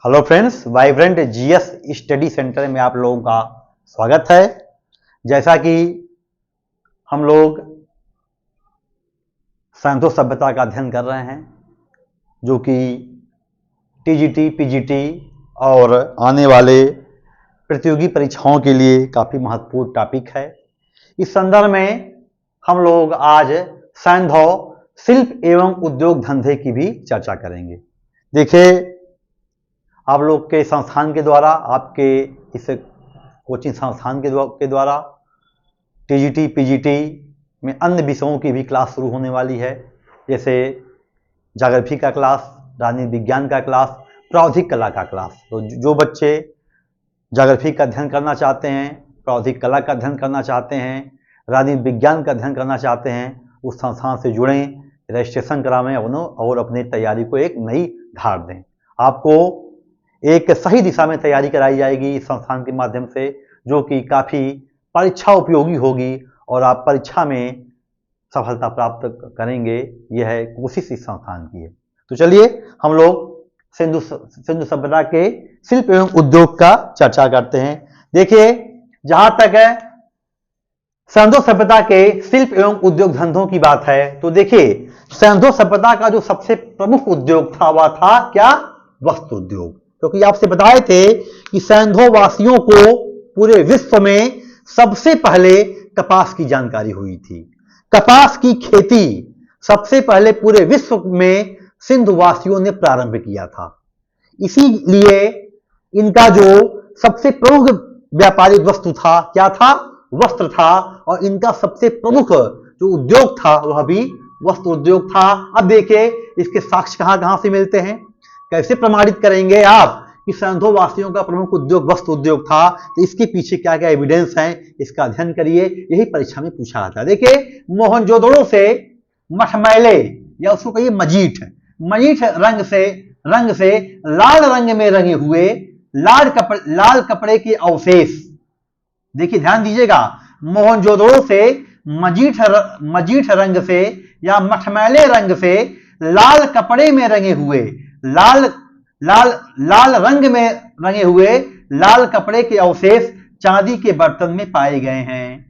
Hello friends, vibrant GS study centre में आप लोगों का स्वागत है। जैसा कि हम लोग सैंथो सभ्यता का अध्ययन कर रहे हैं, जो कि टीजीटी, पीजीटी और आने वाले प्रतियोगी परीक्षाओं के लिए काफ़ी महत्वपूर्ण टॉपिक है। इस संदर्भ में हम लोग आज सैंधव शिल्प एवं उद्योग धंधे की भी चर्चा करेंगे। देखिए, आप लोग के संस्थान के द्वारा, आपके इस कोचिंग संस्थान के द्वारा टीजीटी, पीजीटी में अन्य विषयों की भी क्लास शुरू होने वाली है, जैसे ज्योग्राफी का क्लास, राजनीति विज्ञान का क्लास, प्रावधिक कला का क्लास। तो जो बच्चे ज्योग्राफी का अध्ययन करना चाहते हैं, प्रावधिक कला का अध्ययन करना चाहते हैं, राजनीति विज्ञान का अध्ययन करना चाहते हैं, उस संस्थान से जुड़ें, रजिस्ट्रेशन करावें और अपनी तैयारी को एक नई धार दें। आपको एक सही दिशा में तैयारी कराई जाएगी इस संस्थान के माध्यम से, जो कि काफ़ी परीक्षा उपयोगी होगी और आप परीक्षा में सफलता प्राप्त करेंगे। यह है कोशिश इस संस्थान की है। तो चलिए हम लोग सिंधु सभ्यता के शिल्प एवं उद्योग का चर्चा करते हैं। देखिए, जहां तक है सैंधव सभ्यता के शिल्प एवं उद्योग धंधों की बात है, तो देखिए सैंधव सभ्यता का जो सबसे प्रमुख उद्योग था वह था क्या? वस्त्र उद्योग। क्योंकि आपसे बताए थे कि सैंधव वासियों को पूरे विश्व में सबसे पहले कपास की जानकारी हुई थी। कपास की खेती सबसे पहले पूरे विश्व में सिंधु वासियों ने प्रारंभ किया था। इसीलिए इनका जो सबसे प्रमुख व्यापारिक वस्तु था, क्या था? वस्त्र था। और इनका सबसे प्रमुख जो उद्योग था वह भी वस्त्र उद्योग था। अब देखिए, इसके साक्ष्य कहां कहां से मिलते हैं, कैसे प्रमाणित करेंगे आप कि सैंधव वासियों का प्रमुख उद्योग वस्त्र उद्योग था? तो इसके पीछे क्या क्या एविडेंस हैं, इसका अध्ययन करिए। यही परीक्षा में पूछा जाता है। देखिए, मोहनजोदड़ो से मठमैले, या उसको कहिए मजीठ रंग से लाल रंग में रंगे हुए लाल कपड़े के अवशेष। देखिए, ध्यान दीजिएगा, मोहनजोदड़ो से मजीठ रंग से या मठमैले रंग से लाल कपड़े में रंगे हुए लाल रंग में रंगे हुए लाल कपड़े के अवशेष चांदी के बर्तन में पाए गए हैं।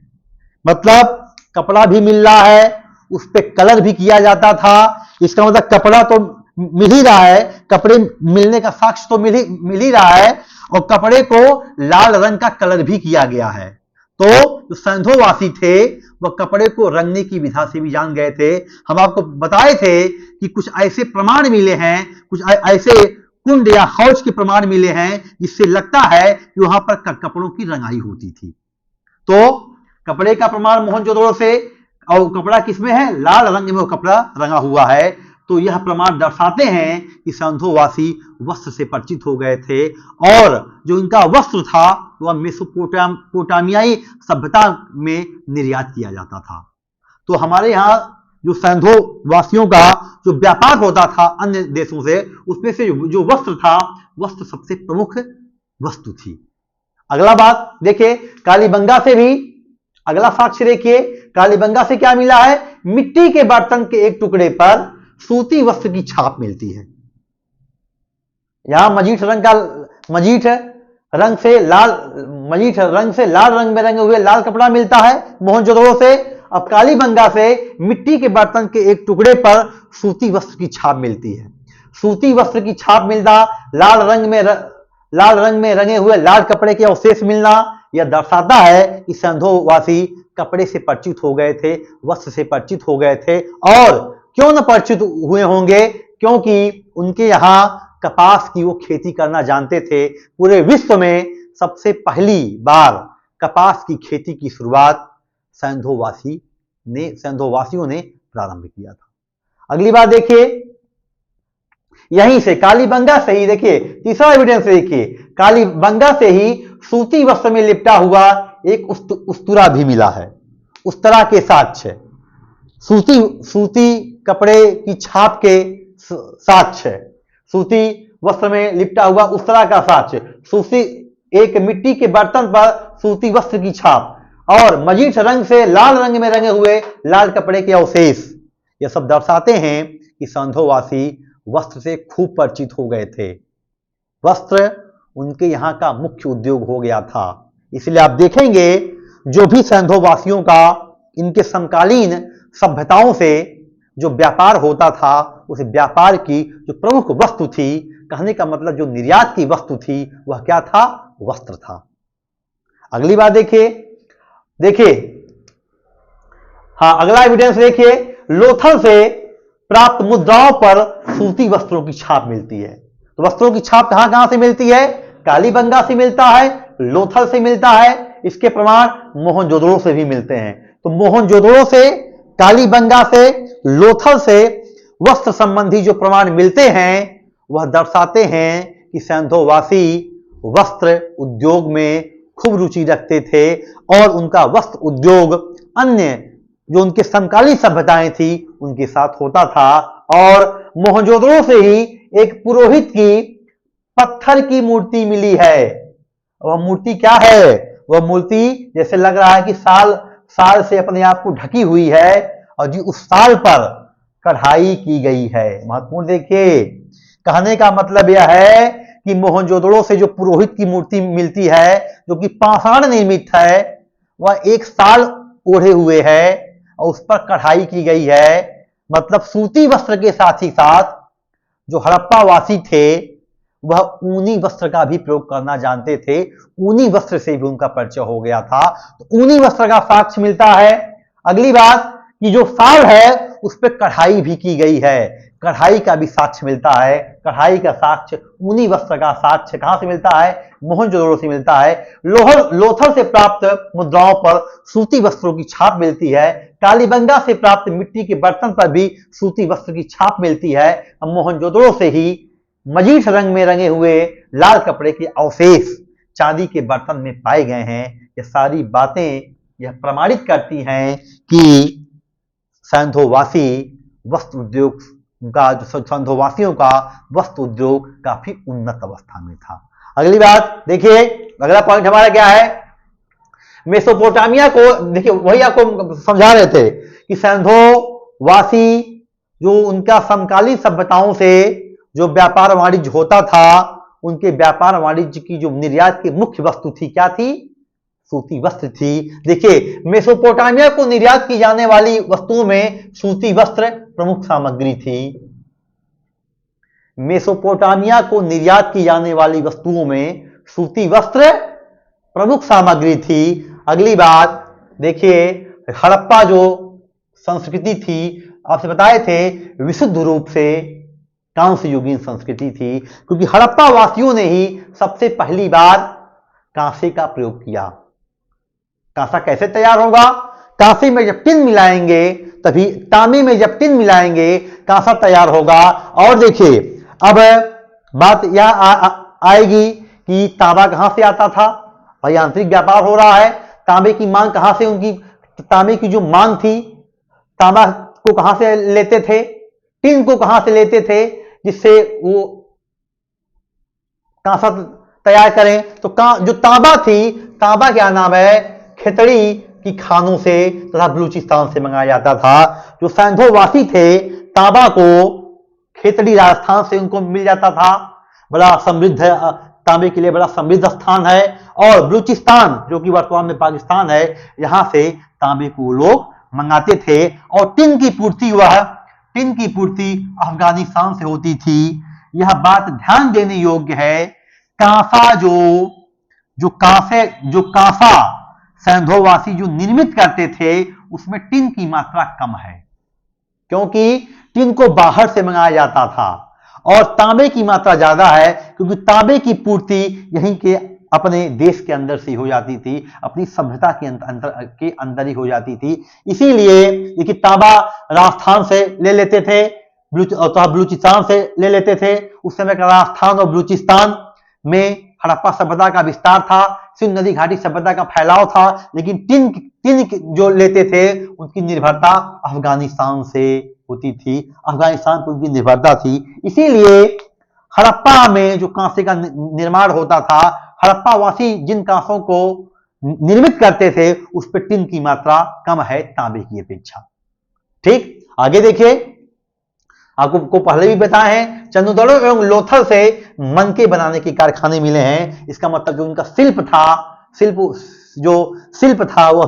मतलब कपड़ा भी मिल रहा है, उस पर कलर भी किया जाता था। इसका मतलब कपड़ा तो मिल ही रहा है, कपड़े मिलने का साक्ष्य तो मिल ही रहा है, और कपड़े को लाल रंग का कलर भी किया गया है। तो जो सैंधववासी थे वह कपड़े को रंगने की विधा से भी जान गए थे। हम आपको बताए थे कि कुछ ऐसे प्रमाण मिले हैं, कुछ ऐसे कुंड या हौज के प्रमाण मिले हैं जिससे लगता है कि वहां पर कपड़ों की रंगाई होती थी। तो कपड़े का प्रमाण मोहनजोदड़ो से, और कपड़ा किसमें है? लाल रंग में वो कपड़ा रंगा हुआ है। तो यह प्रमाण दर्शाते हैं कि सैंधववासी वस्त्र से परिचित हो गए थे, और जो इनका वस्त्र था वह मेसोपोटामियाई सभ्यता में निर्यात किया जाता था। तो हमारे यहाँ जो सैंधववासियों का जो व्यापार होता था अन्य देशों से, उसमें से जो वस्त्र था, वस्त्र सबसे प्रमुख वस्तु थी। अगला बात देखिए, कालीबंगा से भी अगला साक्ष्य देखिए। कालीबंगा से क्या मिला है? मिट्टी के बर्तन के एक टुकड़े पर सूती वस्त्र की छाप मिलती है। यहां मजीठ रंग से लाल रंग में रंगे हुए लाल कपड़ा मिलता है मोहनजोदड़ो से। अब कालीबंगा से मिट्टी के बर्तन के एक टुकड़े पर सूती वस्त्र की छाप मिलती है। सूती वस्त्र की छाप मिलना, लाल रंग में रंगे हुए लाल कपड़े के अवशेष मिलना, यह दर्शाता है कि सैंधववासी कपड़े से परिचित हो गए थे, वस्त्र से परिचित हो गए थे। और क्यों न परिचित हुए होंगे? क्योंकि उनके यहाँ कपास की वो खेती करना जानते थे। पूरे विश्व में सबसे पहली बार कपास की खेती की शुरुआत सैंधववासियों ने प्रारंभ किया था। अगली बात देखिए, यहीं से कालीबंगा से ही देखिए, तीसरा एविडेंस देखिए, कालीबंगा से ही सूती वस्त्र में लिपटा हुआ एक उस्तरा भी मिला है। उस्तरा के साक्ष्य, सूती कपड़े की छाप के साक्ष्य, सूती वस्त्र में लिपटा हुआ उस्तरा का साक्ष्य, सूती एक मिट्टी के बर्तन पर सूती वस्त्र की छाप, और मजीठ रंग से लाल रंग में रंगे हुए लाल कपड़े के अवशेष, यह सब दर्शाते हैं कि सैंधववासी वस्त्र से खूब परिचित हो गए थे। वस्त्र उनके यहाँ का मुख्य उद्योग हो गया था। इसलिए आप देखेंगे जो भी सैंधोवासियों का इनके समकालीन सभ्यताओं से जो व्यापार होता था, उस व्यापार की जो प्रमुख वस्तु थी, कहने का मतलब जो निर्यात की वस्तु थी, वह क्या था? वस्त्र था। अगली बात देखिए, हाँ, अगला एविडेंस देखिए, लोथल से प्राप्त मुद्राओं पर सूती वस्त्रों की छाप मिलती है। तो वस्त्रों की छाप कहां कहां से मिलती है? कालीबंगा से मिलता है, लोथल से मिलता है, इसके प्रमाण मोहनजोदड़ो से भी मिलते हैं। तो मोहनजोदड़ो से, कालीबंगा से, लोथल से वस्त्र संबंधी जो प्रमाण मिलते हैं वह दर्शाते हैं कि सैंधोवासी वस्त्र उद्योग में खूब रुचि रखते थे और उनका वस्त्र उद्योग अन्य जो उनके समकालीन सभ्यताएं थी उनके साथ होता था। और मोहनजोदड़ो से ही एक पुरोहित की पत्थर की मूर्ति मिली है। वह मूर्ति क्या है? वह मूर्ति जैसे लग रहा है कि साल से अपने आप को ढकी हुई है और जी उस साल पर कढ़ाई की गई है। महत्वपूर्ण देखिए, कहने का मतलब यह है कि मोहनजोदड़ो से जो पुरोहित की मूर्ति मिलती है जो कि पाषाण निर्मित है, वह एक साल ओढ़े हुए है और उस पर कढ़ाई की गई है। मतलब सूती वस्त्र के साथ ही साथ जो हड़प्पा वासी थे वह ऊनी वस्त्र का भी प्रयोग करना जानते थे। ऊनी वस्त्र से भी उनका परिचय हो गया था, तो ऊनी वस्त्र का साक्ष्य मिलता है। अगली बात कि जो साल है उस पर कढ़ाई भी की गई है, कढ़ाई का भी साक्ष्य मिलता है। कढ़ाई का साक्ष्य, ऊनी वस्त्र का साक्ष्य कहां से मिलता है? मोहनजोदड़ो से मिलता है। लोथल से प्राप्त मुद्राओं पर सूती वस्त्रों की छाप मिलती है। कालीबंगा से प्राप्त मिट्टी के बर्तन पर भी सूती वस्त्र की छाप मिलती है। मोहनजोदड़ो से ही मजीठ रंग में रंगे हुए लाल कपड़े के अवशेष चांदी के बर्तन में पाए गए हैं। ये सारी बातें यह प्रमाणित करती हैं कि सैंधोवासी वस्त्र उद्योग का, जो सैंधोवासियों का वस्त्र उद्योग काफी उन्नत अवस्था में था। अगली बात देखिए, अगला पॉइंट हमारा क्या है? मेसोपोटामिया को देखिए, वही आपको समझा रहे थे कि सैंधोवासी जो उनका समकालीन सभ्यताओं से जो व्यापार वाणिज्य होता था, उनके व्यापार वाणिज्य की जो निर्यात की मुख्य वस्तु थी क्या थी? सूती वस्त्र थी। देखिए, मेसोपोटामिया को निर्यात की जाने वाली वस्तुओं में सूती वस्त्र प्रमुख सामग्री थी। मेसोपोटामिया को निर्यात की जाने वाली वस्तुओं में सूती वस्त्र प्रमुख सामग्री थी। अगली बात देखिए, हड़प्पा जो संस्कृति थी, आपसे बताए थे विशुद्ध रूप से कांस्य युगीन संस्कृति थी, क्योंकि हड़प्पा वासियों ने ही सबसे पहली बार कांसे का प्रयोग किया। कांसा कैसे तैयार होगा? कांसे में जब टिन मिलाएंगे तभी, तांबे में जब टिन मिलाएंगे कांसा तैयार होगा। और देखिए, अब बात यह आएगी कि तांबा कहां से आता था, और यांत्रिक व्यापार हो रहा है। तांबे की मांग कहां से, उनकी तांबे की जो मांग थी, तांबा को कहां से लेते थे? टिन को कहां से लेते थे जिससे वो कांसा तैयार करें? तो जो तांबा थी, तांबा क्या नाम है? खेतड़ी की खानों से तथा बलूचिस्तान से मंगाया जाता था। जो सैंधोवासी थे, तांबा को खेतड़ी राजस्थान से उनको मिल जाता था। बड़ा समृद्ध, तांबे के लिए बड़ा समृद्ध स्थान है। और बलूचिस्तान जो कि वर्तमान में पाकिस्तान है, यहां से तांबे को लोग मंगाते थे। और टिन की पूर्ति अफगानिस्तान से होती थी। यह बात ध्यान देने योग्य है, कांसा जो कांसा सैंधोवासी जो निर्मित करते थे उसमें टिन की मात्रा कम है, क्योंकि टिन को बाहर से मंगाया जाता था। और तांबे की मात्रा ज्यादा है, क्योंकि तांबे की पूर्ति यहीं के अपने देश के अंदर से हो जाती थी, अपनी सभ्यता के अंदर ही हो जाती थी। इसीलिए देखिए, तांबा राजस्थान से ले लेते थे, बलूचिस्तान से ले लेते थे। उस समय का राजस्थान और बलूचिस्तान में हड़प्पा सभ्यता का विस्तार था, सिंध नदी घाटी सभ्यता का फैलाव था। लेकिन टिन जो लेते थे उनकी निर्भरता अफगानिस्तान से होती थी, अफगानिस्तान पर उनकी निर्भरता थी। इसीलिए हड़प्पा में जो कांसे का निर्माण होता था, हड़प्पा वासी जिन कांसों को निर्मित करते थे उस पर टिन की मात्रा कम है तांबे की अपेक्षा। ठीक, आगे देखिए, आपको को पहले भी बताए हैं, चंदोदड़ो एवं लोथल से मनके बनाने के कारखाने मिले हैं। इसका मतलब जो उनका शिल्प था, शिल्प था वह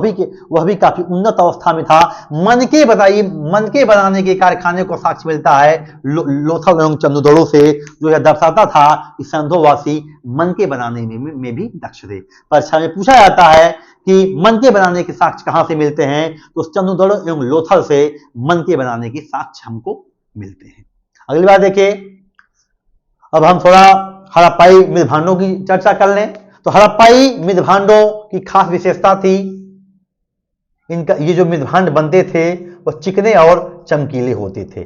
भी काफी उन्नत अवस्था में था। मनके बताइए, मनके बनाने के कारखाने को साक्ष्य मिलता है लोथल एवं चंदोदड़ो से, जो यह दर्शाता था कि संधोवासी मनके बनाने में भी दक्ष थे। परीक्षा में पूछा जाता है कि मनके बनाने के साक्ष्य कहां से मिलते हैं, तो चंदोदड़ो एवं लोथल से मनके बनाने के साक्ष्य हमको मिलते हैं। अगली बात देखिए, अब हम थोड़ा हड़प्पाई मृदभांडों की चर्चा कर लें। तो हड़प्पाई मृदभांडों की खास विशेषता थी, इनका ये जो मृदभांड बनते थे वो चिकने और चमकीले होते थे।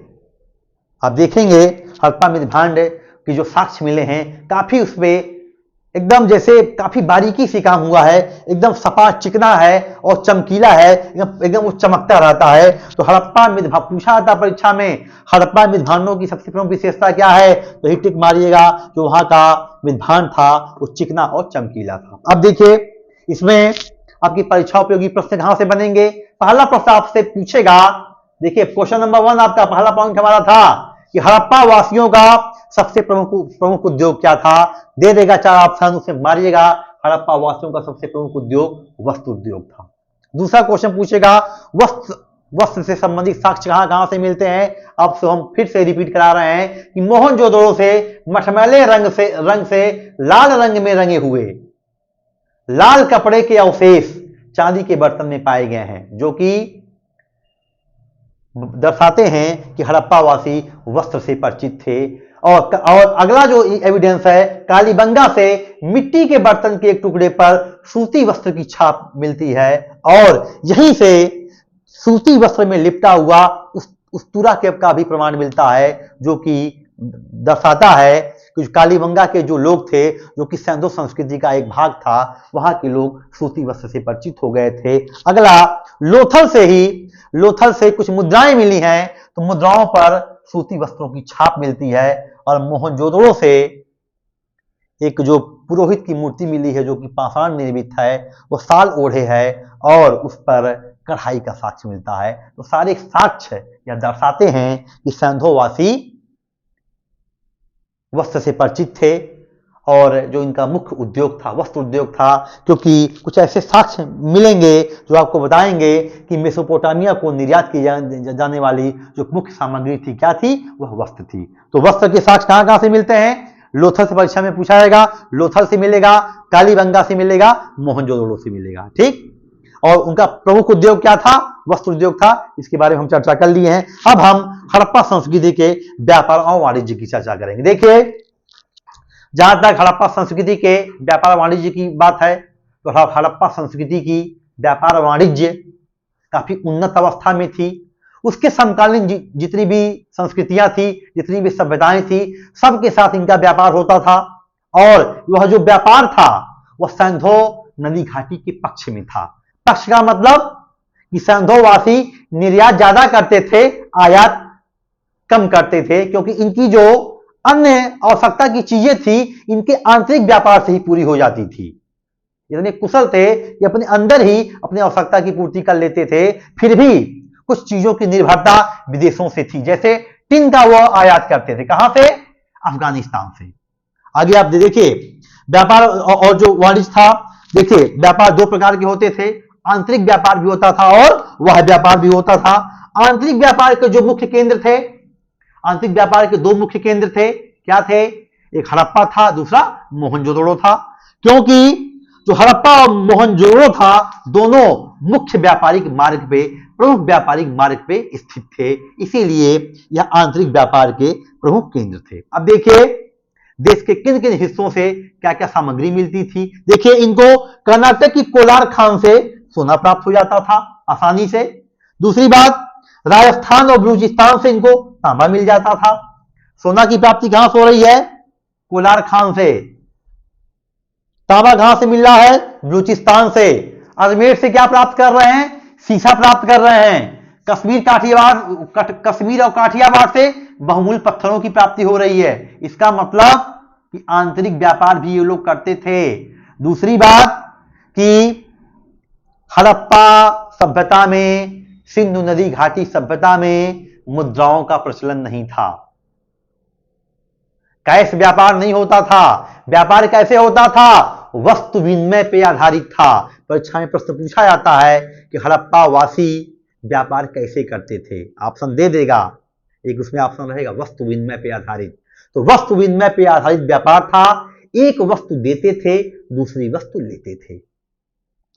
आप देखेंगे हड़प्पा मृदभांड की जो साक्ष्य मिले हैं, काफी उसमें एकदम जैसे काफी बारीकी से काम हुआ है, एकदम सपाट चिकना है और चमकीला है, एकदम वो चमकता रहता है। तो हड़प्पा मृदभांड पूछा जाता परीक्षा में, हड़प्पा मृदभांडों की सबसे प्रमुख विशेषता क्या है, तो ही टिक मारिएगा जो वहां का मृदभांड था वो चिकना और चमकीला था। अब देखिए इसमें आपकी परीक्षा उपयोगी प्रश्न कहां से बनेंगे। पहला प्रश्न आपसे पूछेगा, देखिए क्वेश्चन नंबर 1 आपका पहला पॉइंट हमारा था कि हड़प्पा वासियों का सबसे प्रमुख उद्योग क्या था। दे देगा 4 ऑप्शन, उसे मारिएगा। हड़प्पा वासियों का सबसे प्रमुख उद्योग वस्त्र उद्योग था। दूसरा क्वेश्चन पूछेगा, वस्त्र से संबंधित साक्ष्य कहां से मिलते हैं। अब तो हम फिर से रिपीट करा रहे हैं कि मोहनजोदड़ो से मटमैले रंग से लाल रंग में रंगे हुए लाल कपड़े के अवशेष चांदी के बर्तन में पाए गए हैं, जो कि दर्शाते हैं कि हड़प्पावासी वस्त्र से परिचित थे। और अगला जो एविडेंस है, कालीबंगा से मिट्टी के बर्तन के एक टुकड़े पर सूती वस्त्र की छाप मिलती है और यहीं से सूती वस्त्र में लिपटा हुआ उस तुरा के का भी प्रमाण मिलता है, जो कि दर्शाता है कि कालीबंगा के जो लोग थे, जो कि सैंधो संस्कृति का एक भाग था, वहां के लोग सूती वस्त्र से परिचित हो गए थे। अगला लोथल से कुछ मुद्राएं मिली हैं, तो मुद्राओं पर सूती वस्त्रों की छाप मिलती है। और मोहनजोदड़ो से एक जो पुरोहित की मूर्ति मिली है, जो कि पाषाण निर्मित है, वो साल ओढ़े है और उस पर कढ़ाई का साक्ष्य मिलता है। तो सारे साक्ष्य यह दर्शाते हैं कि सैंधोवासी वस्त्र से परिचित थे और जो इनका मुख्य उद्योग था वस्त्र उद्योग था, क्योंकि कुछ ऐसे साक्ष्य मिलेंगे जो आपको बताएंगे कि मेसोपोटामिया को निर्यात की जाने वाली जो मुख्य सामग्री थी क्या थी, वह वस्त्र थी। तो वस्त्र के साक्ष्य कहां से मिलते हैं। लोथल से परीक्षा में पूछा जाएगा, लोथल से मिलेगा, कालीबंगा से मिलेगा, मोहनजोदड़ो से मिलेगा। ठीक, और उनका प्रमुख उद्योग क्या था, वस्त्र उद्योग था। इसके बारे में हम चर्चा कर लिए हैं। अब हम हड़प्पा संस्कृति के व्यापार और वाणिज्य की चर्चा करेंगे। देखिए जहां तक हड़प्पा संस्कृति के व्यापार वाणिज्य की बात है, तो हड़प्पा संस्कृति की व्यापार वाणिज्य काफी उन्नत अवस्था में थी। उसके समकालीन जितनी भी संस्कृतियां थी, जितनी भी सभ्यताएं थी, सबके साथ इनका व्यापार होता था। और वह जो व्यापार था वह सैंधो नदी घाटी के पक्ष में था। पक्ष का मतलब कि सैंधोवासी निर्यात ज्यादा करते थे, आयात कम करते थे, क्योंकि इनकी जो अन्य आवश्यकता की चीजें थी इनके आंतरिक व्यापार से ही पूरी हो जाती थी। इतने कुशल थे कि अपने अंदर ही अपनी आवश्यकता की पूर्ति कर लेते थे। फिर भी कुछ चीजों की निर्भरता विदेशों से थी, जैसे टिन का वो आयात करते थे। कहां से, अफगानिस्तान से। आगे आप देखिए व्यापार और जो वाणिज्य था, देखिए व्यापार 2 प्रकार के होते थे, आंतरिक व्यापार भी होता था और वह व्यापार भी होता था। आंतरिक व्यापार के जो मुख्य केंद्र थे, आंतरिक व्यापार के 2 मुख्य केंद्र थे, क्या थे, एक हड़प्पा था, दूसरा मोहनजोदड़ो था। क्योंकि जो हड़प्पा और मोहनजोदड़ो था, दोनों मुख्य व्यापारिक मार्ग पे, प्रमुख व्यापारिक मार्ग पे स्थित थे, इसीलिए यह आंतरिक व्यापार के प्रमुख केंद्र थे। अब देखिए देश के किन किन हिस्सों से क्या क्या सामग्री मिलती थी। देखिए इनको कर्नाटक की कोलार खान से सोना प्राप्त हो जाता था आसानी से। दूसरी बात, राजस्थान और बलूचिस्तान से इनको तांबा मिल जाता था। सोना की प्राप्ति कहां से हो रही है, कोलार खान से। तांबा कहां से मिल रहा है, बलूचिस्तान से। अजमेर से क्या प्राप्त कर रहे हैं, सीसा प्राप्त कर रहे हैं। कश्मीर और काठियावाड़ से बहुमूल्य पत्थरों की प्राप्ति हो रही है। इसका मतलब कि आंतरिक व्यापार भी ये लोग करते थे। दूसरी बात कि हड़प्पा सभ्यता में, सिंधु नदी घाटी सभ्यता में मुद्राओं का प्रचलन नहीं था, कैश व्यापार नहीं होता था। व्यापार कैसे होता था? वस्तु विनिमय पे आधारित था। परीक्षा में प्रश्न पूछा जाता है कि हड़प्पा वासी व्यापार कैसे करते थे, ऑप्शन दे देगा, एक उसमें ऑप्शन रहेगा वस्तु विनिमय पे आधारित। तो वस्तु विनिमय पे आधारित व्यापार था, एक वस्तु देते थे, दूसरी वस्तु लेते थे।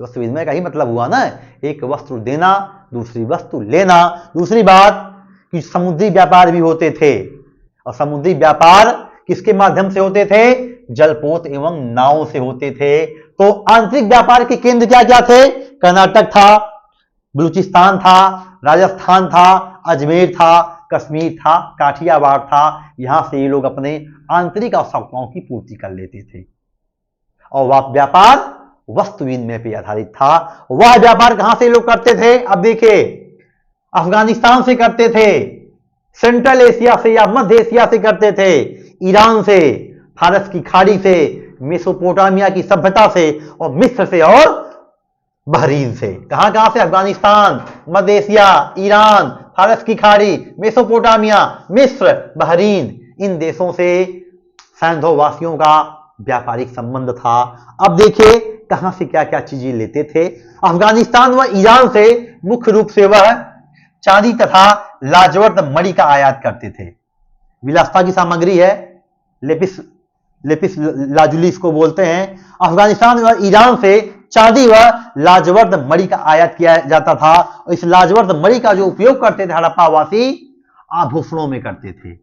वस्तु विनिमय का ही मतलब हुआ ना, एक वस्तु देना, दूसरी वस्तु लेना। दूसरी बात कि समुद्री व्यापार भी होते थे, और समुद्री व्यापार किसके माध्यम से होते थे? जलपोत एवं नावों से होते थे। तो आंतरिक व्यापार के केंद्र क्या क्या थे? कर्नाटक था, बलूचिस्तान था, राजस्थान था, अजमेर था, कश्मीर था, काठियावाड़ था। यहां से ये लोग अपने आंतरिक आवश्यकताओं की पूर्ति कर लेते थे। और वह व्यापार वस्तु विनिमय पर आधारित था। वह व्यापार कहां से लोग करते थे? अब देखिए, अफगानिस्तान से करते थे, सेंट्रल एशिया से या मध्य एशिया से करते थे, ईरान से, फारस की खाड़ी से, मेसोपोटामिया की सभ्यता से, और मिस्र से और बहरीन से। कहां कहां से? अफगानिस्तान, मध्य एशिया, ईरान, फारस की खाड़ी, मेसोपोटामिया, मिस्र, बहरीन, इन देशों से सैंधो वासियों का व्यापारिक संबंध था। अब देखिए कहां से क्या क्या चीजें लेते थे। अफगानिस्तान व ईरान से मुख्य रूप से वह चांदी तथा लाजवर्त मणि का आयात करते थे। विलासिता की सामग्री है, लेपिस लाजुली इसको बोलते हैं। अफगानिस्तान व ईरान से चांदी व लाजवर्त मणि का आयात किया जाता था, और इस लाजवर्त मणि का जो उपयोग करते थे हड़प्पा वासी, आभूषणों में करते थे।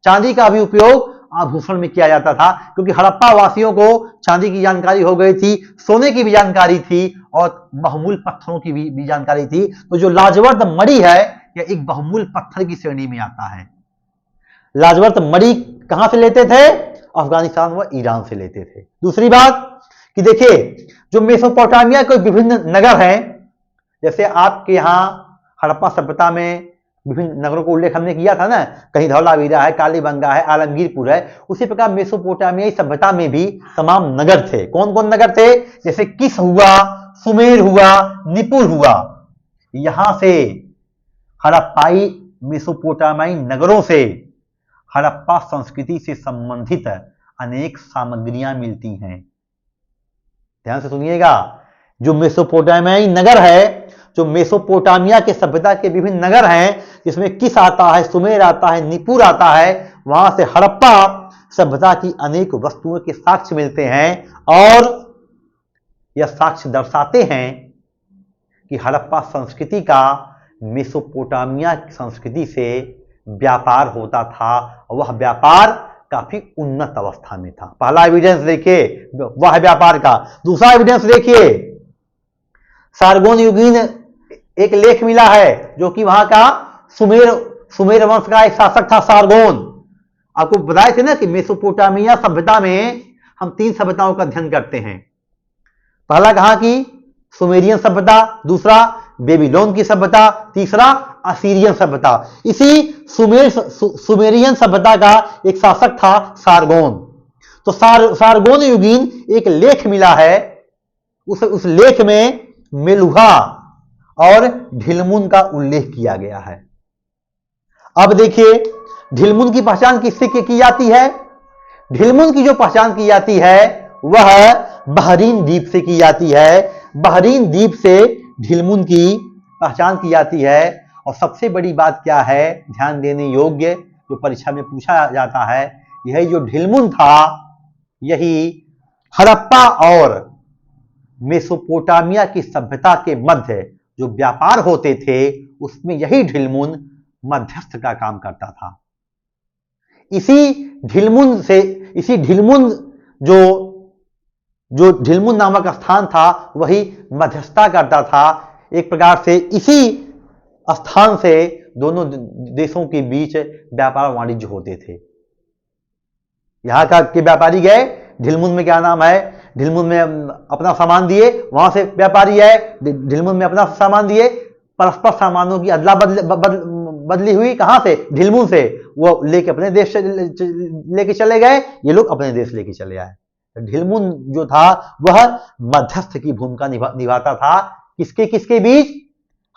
चांदी का भी उपयोग आभूषण में किया जाता था, क्योंकि हड़प्पा वासियों को चांदी की जानकारी हो गई थी, सोने की भी जानकारी थी, और बहुमूल्य पत्थरों की भी जानकारी थी। तो जो लाजवर्त मणि है, यह एक बहुमूल्य पत्थर की श्रेणी में आता है। लाजवर्त मणि कहां से लेते थे? अफगानिस्तान व ईरान से लेते थे। दूसरी बात कि देखिए, जो मेसोपोटामिया के विभिन्न नगर हैं, जैसे आपके यहां हड़प्पा सभ्यता में विभिन्न नगरों को उल्लेख हमने किया था ना, कहीं धौलावीरा है, कालीबंगा है, आलमगीरपुर है, उसी प्रकार मेसोपोटामियाई सभ्यता में भी तमाम नगर थे। कौन कौन नगर थे? जैसे किस हुआ, सुमेर हुआ, निपुर हुआ। यहां से हड़प्पाई मेसोपोटामियाई नगरों से हड़प्पा संस्कृति से संबंधित अनेक सामग्रियां मिलती हैं। ध्यान से सुनिएगा, जो मेसोपोटामियाई नगर है, जो मेसोपोटामिया के सभ्यता के विभिन्न नगर हैं, जिसमें किस आता है, सुमेर आता है, निपुर आता है, वहां से हड़प्पा सभ्यता की अनेक वस्तुओं के साक्ष्य मिलते हैं, और यह साक्ष्य दर्शाते हैं कि हड़प्पा संस्कृति का मेसोपोटामिया संस्कृति से व्यापार होता था, और वह व्यापार काफी उन्नत अवस्था में था। पहला एविडेंस देखिए वह व्यापार का। दूसरा एविडेंस देखिए, सारगोन युगीन एक लेख मिला है, जो कि वहां का सुमेर वंश का एक शासक था सारगोन। आपको बताए थे ना कि मेसोपोटामिया सभ्यता में हम 3 सभ्यताओं का अध्ययन करते हैं। पहला कहां की? सुमेरियन सभ्यता, दूसरा बेबीलोन की सभ्यता, तीसरा असीरियन सभ्यता। इसी सुमेरियन सभ्यता का एक शासक था सारगोन। तो सारगोन युगीन एक लेख मिला है, उस लेख में मेलुहा और ढिलमुन का उल्लेख किया गया है। अब देखिए, ढिलमुन की पहचान किससे की जाती है? ढिलमुन की जो पहचान की जाती है वह बहरीन द्वीप से की जाती है। बहरीन द्वीप से ढिलमुन की पहचान की जाती है। और सबसे बड़ी बात क्या है, ध्यान देने योग्य, जो परीक्षा में पूछा जाता है, यही जो ढिलमुन था, यही हड़प्पा और मेसोपोटामिया की सभ्यता के मध्य जो व्यापार होते थे, उसमें यही ढिलमुन मध्यस्थ का काम करता था। इसी ढिलमुन जो ढिलमुन नामक स्थान था, वही मध्यस्थता करता था। एक प्रकार से इसी स्थान से दोनों देशों के बीच व्यापार वाणिज्य होते थे। यहां के व्यापारी गए, ढिलमुन में क्या नाम है, ढिलमुन में अपना सामान दिए, वहां से व्यापारी आए, ढिलमुन में अपना सामान दिए, परस्पर सामानों की अदला बदली हुई। कहां से? ढिलमुन से। वो लेके अपने देश लेके चले गए, ये लोग अपने देश लेके चले आए। ढिलमुन जो था वह मध्यस्थ की भूमिका निभाता था। किसके बीच?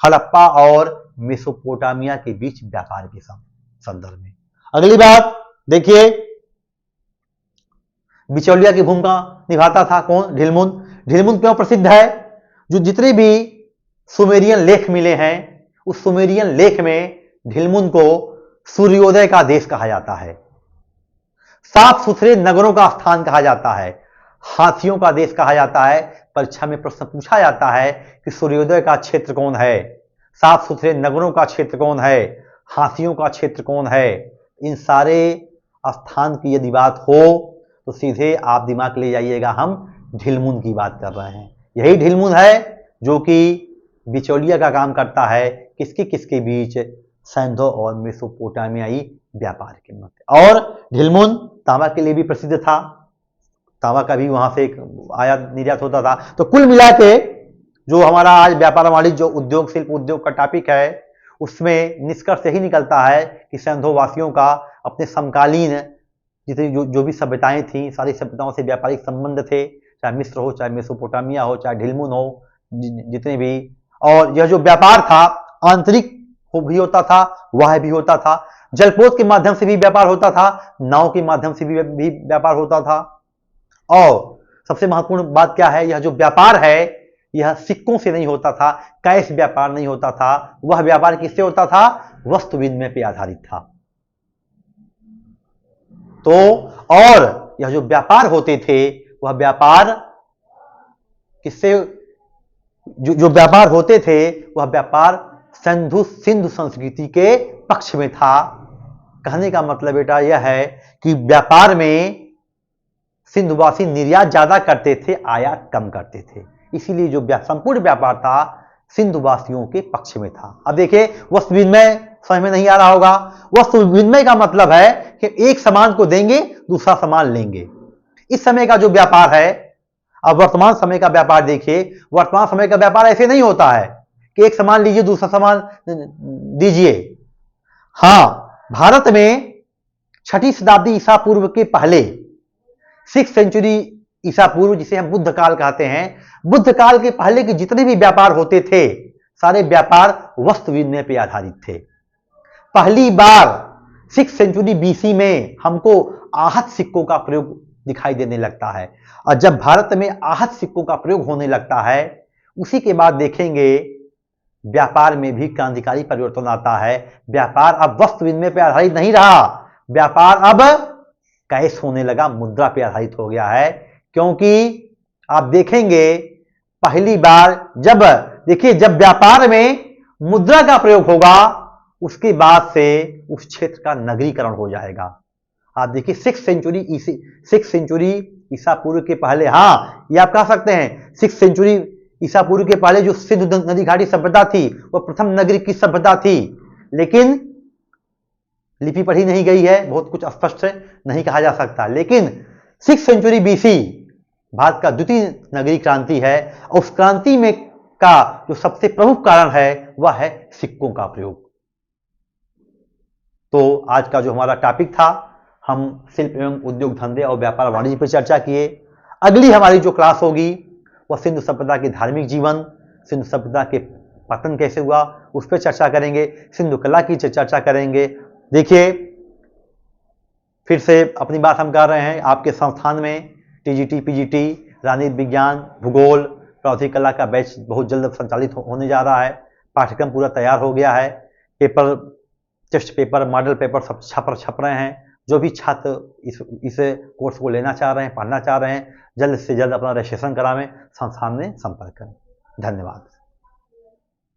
हड़प्पा और मेसोपोटामिया के बीच व्यापार के संदर्भ में। अगली बात देखिए, बिचौलिया की भूमिका निभाता था कौन? ढिलमुन। ढिलमुन क्यों प्रसिद्ध है? जो जितने भी सुमेरियन लेख मिले हैं, उस सुमेरियन लेख में ढिलमुन को सूर्योदय का देश कहा जाता है, साफ सुथरे नगरों का स्थान कहा जाता है, हाथियों का देश कहा जाता है। परीक्षा में प्रश्न पूछा जाता है कि सूर्योदय का क्षेत्र कौन है, साफ सुथरे नगरों का क्षेत्र कौन है, हाथियों का क्षेत्र कौन है। इन सारे स्थान की यदि बात हो तो सीधे आप दिमाग ले जाइएगा, हम ढिलमुन की बात कर रहे हैं। यही ढिलमुन है जो कि बिचौलिया का काम करता है किसके किसके बीच? सैंधो और मेसोपोटामियाई व्यापार के मध्य। और ढिलमुन तांबा के लिए भी प्रसिद्ध था, तांबा का भी वहां से एक आयात निर्यात होता था। तो कुल मिला के जो हमारा आज व्यापार वाणिज्य जो उद्योग शिल्प उद्योग का टॉपिक है, उसमें निष्कर्ष यही निकलता है कि सैंधो वासियों का अपने समकालीन जितनी जो भी सभ्यताएं थी, सारी सभ्यताओं से व्यापारिक संबंध थे, चाहे मिस्र हो, चाहे मेसोपोटामिया हो, चाहे ढिलमुन हो, जितने भी। और यह जो व्यापार था आंतरिक भी होता था, वह भी होता था, जलपोत के माध्यम से भी व्यापार होता था, नाव के माध्यम से भी व्यापार होता था। और सबसे महत्वपूर्ण बात क्या है? यह जो व्यापार है यह सिक्कों से नहीं होता था, कैश व्यापार नहीं होता था। वह व्यापार किससे होता था? वस्तु विनिमय पे आधारित था। तो और यह जो व्यापार होते थे वह व्यापार किससे? जो व्यापार होते थे वह व्यापार सिंधु संस्कृति के पक्ष में था। कहने का मतलब बेटा यह है कि व्यापार में सिंधुवासी निर्यात ज्यादा करते थे, आयात कम करते थे, इसीलिए जो संपूर्ण व्यापार था सिंधुवासियों के पक्ष में था। अब देखिए, वस्तु विनिमय समझ में नहीं आ रहा होगा। वस्तु विनिमय का मतलब है कि एक सामान को देंगे, दूसरा सामान लेंगे। इस समय का जो व्यापार है, अब वर्तमान समय का व्यापार देखिए, वर्तमान समय का व्यापार ऐसे नहीं होता है कि एक सामान लीजिए दूसरा सामान दीजिए। हां, भारत में 6ठी शताब्दी ईसा पूर्व के पहले 6th सेंचुरी ईसा पूर्व, जिसे हम बुद्ध काल कहते हैं, बुद्ध काल के पहले के जितने भी व्यापार होते थे सारे व्यापार वस्तु विनिमय पर आधारित थे। पहली बार 6th सेंचुरी बीसी में हमको आहत सिक्कों का प्रयोग दिखाई देने लगता है, और जब भारत में आहत सिक्कों का प्रयोग होने लगता है उसी के बाद देखेंगे व्यापार में भी क्रांतिकारी परिवर्तन आता है। व्यापार अब वस्तु विनिमय पर आधारित नहीं रहा, व्यापार अब कैश होने लगा, मुद्रा पर आधारित हो गया है। क्योंकि आप देखेंगे पहली बार जब व्यापार में मुद्रा का प्रयोग होगा उसके बाद से उस क्षेत्र का नगरीकरण हो जाएगा। आप देखिए 6th सेंचुरी ईसा पूर्व के पहले, हाँ ये आप कह सकते हैं 6th सेंचुरी ईसा पूर्व के पहले जो सिंधु नदी घाटी सभ्यता थी वह प्रथम नगरी की सभ्यता थी, लेकिन लिपि पढ़ी नहीं गई है, बहुत कुछ स्पष्ट नहीं कहा जा सकता। लेकिन 6th सेंचुरी बीसी भारत का द्वितीय नगरीय क्रांति है, और उस क्रांति में का जो सबसे प्रमुख कारण है वह है सिक्कों का प्रयोग। तो आज का जो हमारा टॉपिक था, हम शिल्प एवं उद्योग धंधे और व्यापार वाणिज्य पर चर्चा किए। अगली हमारी जो क्लास होगी वह सिंधु सभ्यता के धार्मिक जीवन, सिंधु सभ्यता के पतन कैसे हुआ उस पर चर्चा करेंगे, सिंधु कला की चर्चा करेंगे। देखिए, फिर से अपनी बात हम कर रहे हैं, आपके संस्थान में टीजीटी, पीजीटी, राजनीति विज्ञान, भूगोल, प्रौद्योगिकी कला का बैच बहुत जल्द संचालित होने जा रहा है। पाठ्यक्रम पूरा तैयार हो गया है, paper, test paper, model paper सब छप रहे हैं। जो भी छात्र इस कोर्स को लेना चाह रहे हैं, पढ़ना चाह रहे हैं, जल्द से जल्द अपना रजिस्ट्रेशन करावें, संस्थान में संपर्क करें। धन्यवाद।